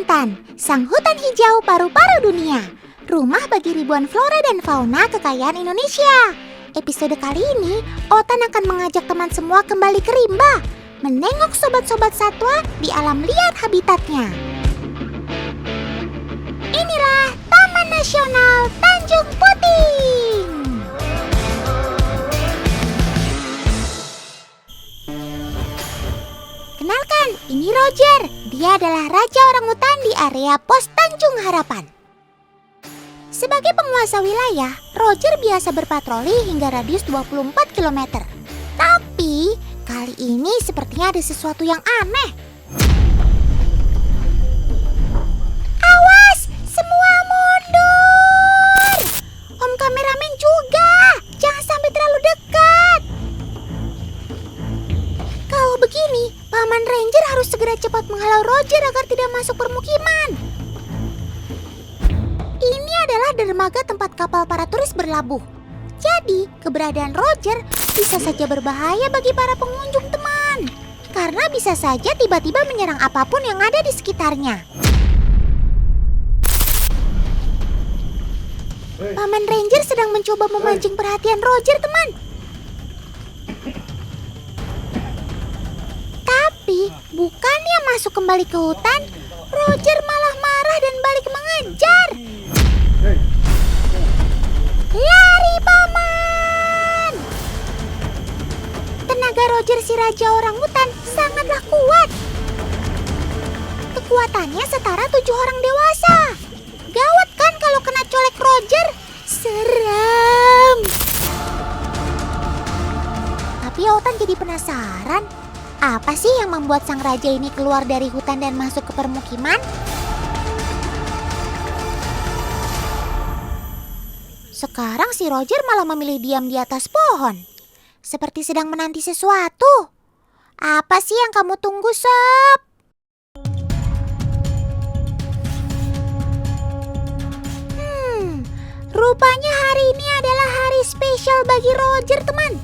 Hutan, sang hutan hijau paru-paru dunia. Rumah bagi ribuan flora dan fauna kekayaan Indonesia. Episode kali ini, Otan akan mengajak teman semua kembali ke rimba, menengok sobat-sobat satwa di alam liar habitatnya. Inilah Taman Nasional Tanjung Puting. Kenalkan, ini Roger. Dia adalah raja orangutan di area Pos Tanjung Harapan. Sebagai penguasa wilayah, Roger biasa berpatroli hingga radius 24 km. Tapi, kali ini sepertinya ada sesuatu yang aneh. Awas, semua mundur! Om kameramen juga, jangan sampai terlalu dekat. Kalau begini, Paman Ranger harus segera cepat menghalau Roger agar tidak masuk permukiman. Ini adalah dermaga tempat kapal para turis berlabuh. Jadi, keberadaan Roger bisa saja berbahaya bagi para pengunjung teman. Karena bisa saja tiba-tiba menyerang apapun yang ada di sekitarnya. Paman Ranger sedang mencoba memancing perhatian Roger, teman. Tapi, bukannya masuk kembali ke hutan, Roger malah marah dan balik mengejar. Lari, Paman! Tenaga Roger si raja orangutan sangatlah kuat. Kekuatannya setara 7 orang dewasa. Gawat kan kalau kena colek Roger? Seram. Tapi Otan jadi penasaran. Apa sih yang membuat sang raja ini keluar dari hutan dan masuk ke permukiman? Sekarang si Roger malah memilih diam di atas pohon. Seperti sedang menanti sesuatu. Apa sih yang kamu tunggu, Sob? Rupanya hari ini adalah hari spesial bagi Roger, teman.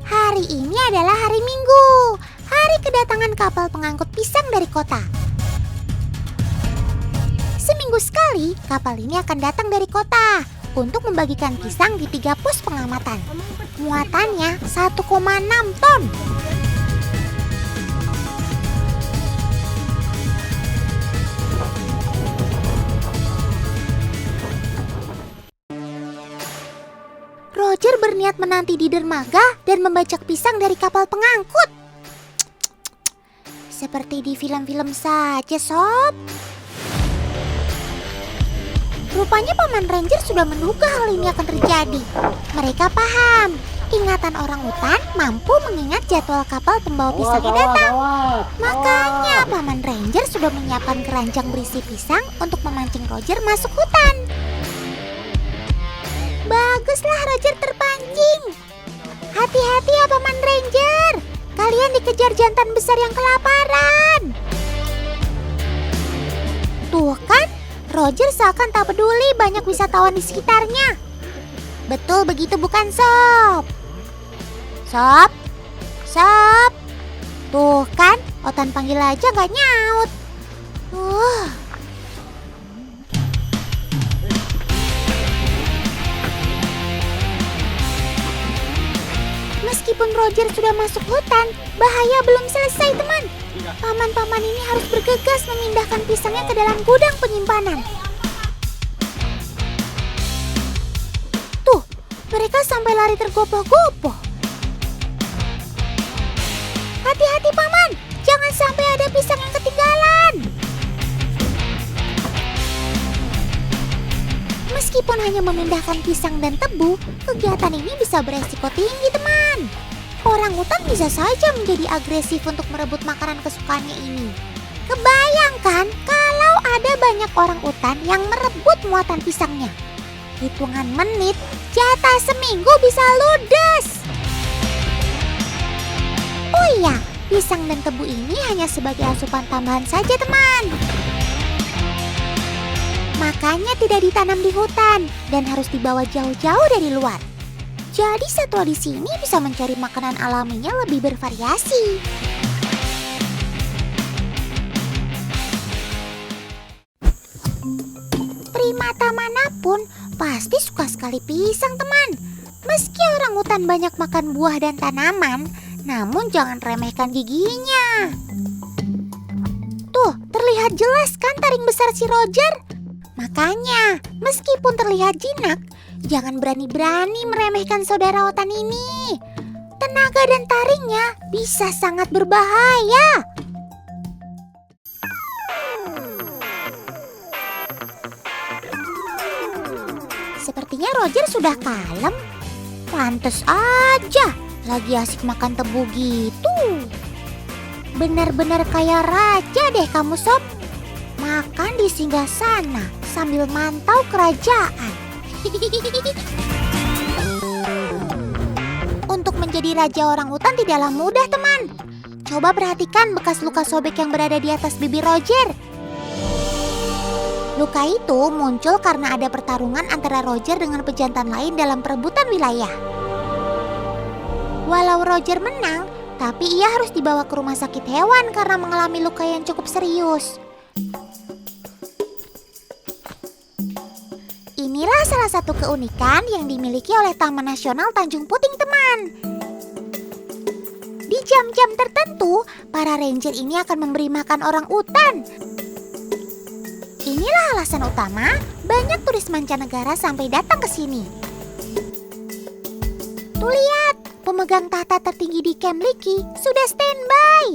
Hari ini adalah hari Minggu. Hari kedatangan kapal pengangkut pisang dari kota. Seminggu sekali, kapal ini akan datang dari kota untuk membagikan pisang di 3 pos pengamatan. Muatannya 1,6 ton. Roger berniat menanti di dermaga dan membajak pisang dari kapal pengangkut. Seperti di film-film saja, Sob. Rupanya Paman Ranger sudah menduga hal ini akan terjadi. Mereka paham, ingatan orangutan mampu mengingat jadwal kapal pembawa pisangnya datang. Makanya Paman Ranger sudah menyiapkan keranjang berisi pisang untuk memancing Roger masuk hutan. Baguslah Roger terpancing. Hati-hati ya Paman Ranger. Kalian dikejar jantan besar yang kelaparan. Tuh kan, Roger seakan tak peduli banyak wisatawan di sekitarnya. Betul begitu bukan, Sob? Sob? Sob? Tuh kan, Otan panggil aja gak nyaut. Meskipun Roger sudah masuk hutan, bahaya belum selesai, teman. Paman-paman ini harus bergegas memindahkan pisangnya ke dalam gudang penyimpanan. Tuh, mereka sampai lari tergopoh-gopoh. Hati-hati, Paman. Jangan sampai ada pisang yang ketinggalan. Meskipun hanya memindahkan pisang dan tebu, kegiatan ini bisa beresiko tinggi, teman. Orangutan bisa saja menjadi agresif untuk merebut makanan kesukaannya ini. Kebayangkan kalau ada banyak orangutan yang merebut muatan pisangnya. Hitungan menit, jatah seminggu bisa ludes. Oh iya, pisang dan tebu ini hanya sebagai asupan tambahan saja, teman. Makanya tidak ditanam di hutan dan harus dibawa jauh-jauh dari luar. Jadi satwa di sini bisa mencari makanan alaminya lebih bervariasi. pun pasti suka sekali pisang, teman. Meski orangutan banyak makan buah dan tanaman, namun jangan remehkan giginya. Tuh, terlihat jelas kan taring besar si Roger? Makanya, meskipun terlihat jinak, jangan berani-berani meremehkan saudara otan ini. Tenaga dan taringnya bisa sangat berbahaya. Sepertinya Roger sudah kalem. Pantes aja, lagi asik makan tebu gitu. Benar-benar kayak raja deh kamu, Sob. Makan di singgasana sambil mantau kerajaan. Untuk menjadi raja orangutan tidaklah mudah, teman. Coba perhatikan bekas luka sobek yang berada di atas bibir Roger. Luka itu muncul karena ada pertarungan antara Roger dengan pejantan lain dalam perebutan wilayah. Walau Roger menang, tapi ia harus dibawa ke rumah sakit hewan karena mengalami luka yang cukup serius. Inilah salah satu keunikan yang dimiliki oleh Taman Nasional Tanjung Puting, teman. Di jam-jam tertentu, para ranger ini akan memberi makan orangutan. Inilah alasan utama banyak turis mancanegara sampai datang ke sini. Tuh lihat, pemegang tahta tertinggi di Camp Leakey sudah standby.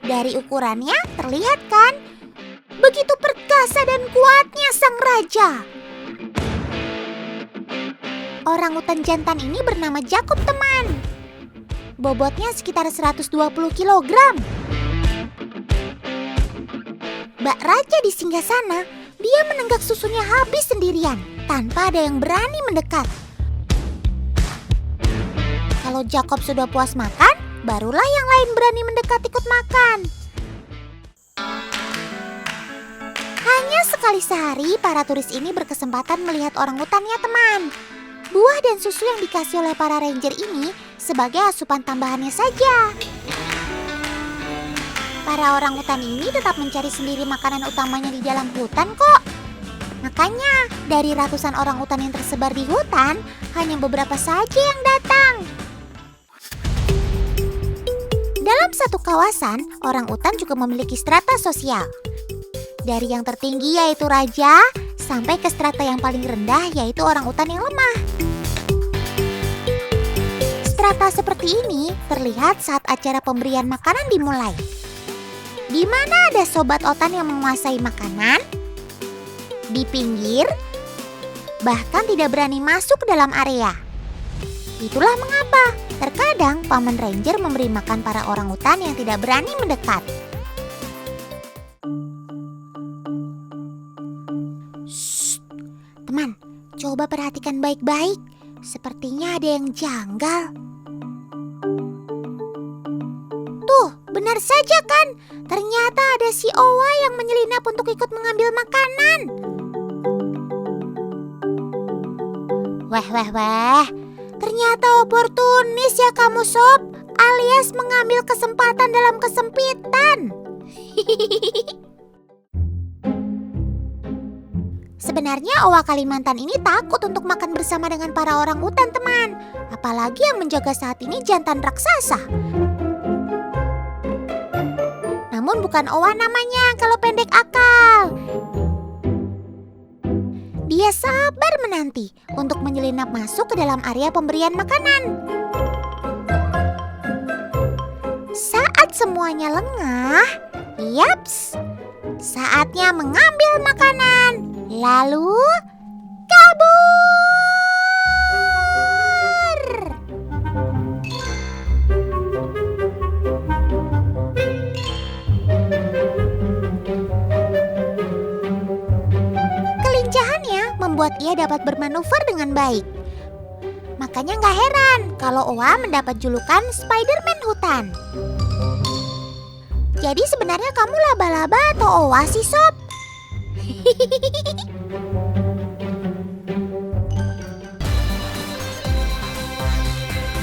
Dari ukurannya terlihat kan? Begitu perkasa dan kuatnya sang raja. Orangutan jantan ini bernama Jacob, teman. Bobotnya sekitar 120 kg. Bak raja di singgasana, dia menenggak susunya habis sendirian tanpa ada yang berani mendekat. Kalau Jacob sudah puas makan, barulah yang lain berani mendekat ikut makan. Hanya sekali sehari para turis ini berkesempatan melihat orangutannya, teman. Buah dan susu yang dikasih oleh para ranger ini sebagai asupan tambahannya saja. Para orangutan ini tetap mencari sendiri makanan utamanya di dalam hutan kok. Makanya dari ratusan orangutan yang tersebar di hutan, hanya beberapa saja yang datang. Dalam satu kawasan, orangutan juga memiliki strata sosial. Dari yang tertinggi yaitu raja, sampai ke strata yang paling rendah yaitu orangutan yang lemah. Strata seperti ini terlihat saat acara pemberian makanan dimulai. Di mana ada sobat otan yang menguasai makanan, di pinggir, bahkan tidak berani masuk ke dalam area. Itulah mengapa terkadang paman ranger memberi makan para orangutan yang tidak berani mendekat. Shh, teman, coba perhatikan baik-baik. Sepertinya ada yang janggal. Tuh, benar saja kan? Ternyata ada si owa yang menyelinap untuk ikut mengambil makanan. Weh. Ternyata oportunis ya kamu, Sob. Alias mengambil kesempatan dalam kesempitan. Sebenarnya owa Kalimantan ini takut untuk makan bersama dengan para orangutan, teman. Apalagi yang menjaga saat ini jantan raksasa. Namun bukan owa namanya kalau pendek akal. Dia sabar menanti untuk menyelinap masuk ke dalam area pemberian makanan. Saat semuanya lengah, yaps, saatnya mengambil makanan. Lalu kabur. Kelincahannya membuat ia dapat bermanuver dengan baik. Makanya nggak heran kalau owa mendapat julukan Spiderman hutan. Jadi sebenarnya kamu laba-laba atau owa sih, Sob?